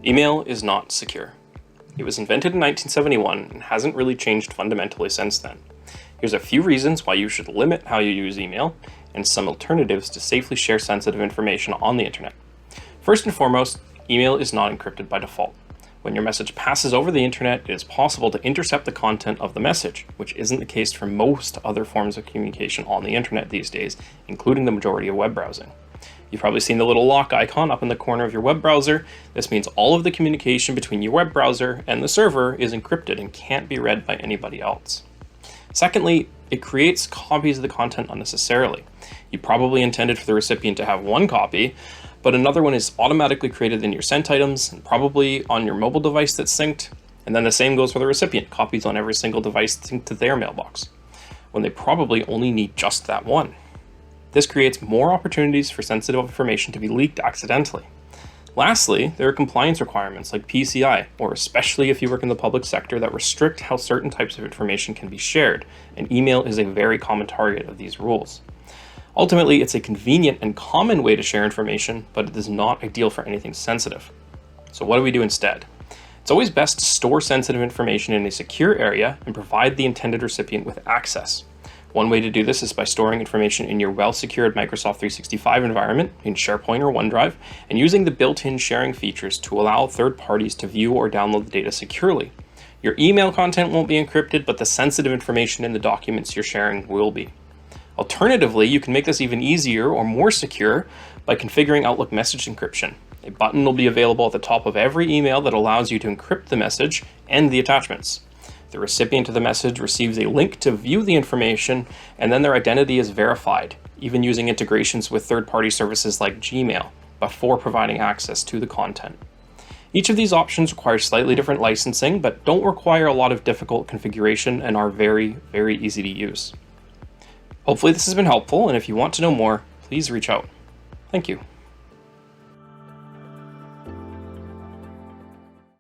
Email is not secure. It was invented in 1971 and hasn't really changed fundamentally since then. Here's a few reasons why you should limit how you use email and some alternatives to safely share sensitive information on the internet. First and foremost, email is not encrypted by default. When your message passes over the internet, it is possible to intercept the content of the message, which isn't the case for most other forms of communication on the internet these days, including the majority of web browsing. You've probably seen the little lock icon up in the corner of your web browser. This means all of the communication between your web browser and the server is encrypted and can't be read by anybody else. Secondly, it creates copies of the content unnecessarily. You probably intended for the recipient to have one copy, but another one is automatically created in your sent items and probably on your mobile device that's synced. And then the same goes for the recipient, copies on every single device synced to their mailbox, when they probably only need just that one. This creates more opportunities for sensitive information to be leaked accidentally. Lastly, there are compliance requirements like PCI, or especially if you work in the public sector, that restrict how certain types of information can be shared, and email is a very common target of these rules. Ultimately, it's a convenient and common way to share information, but it is not ideal for anything sensitive. So what do we do instead? It's always best to store sensitive information in a secure area and provide the intended recipient with access. One way to do this is by storing information in your well-secured Microsoft 365 environment in SharePoint or OneDrive, and using the built-in sharing features to allow third parties to view or download the data securely. Your email content won't be encrypted, but the sensitive information in the documents you're sharing will be. Alternatively, you can make this even easier or more secure by configuring Outlook message encryption. A button will be available at the top of every email that allows you to encrypt the message and the attachments. The recipient of the message receives a link to view the information, and then their identity is verified, even using integrations with third-party services like Gmail, before providing access to the content. Each of these options requires slightly different licensing, but don't require a lot of difficult configuration and are very, very easy to use. Hopefully this has been helpful, and if you want to know more, please reach out. Thank you.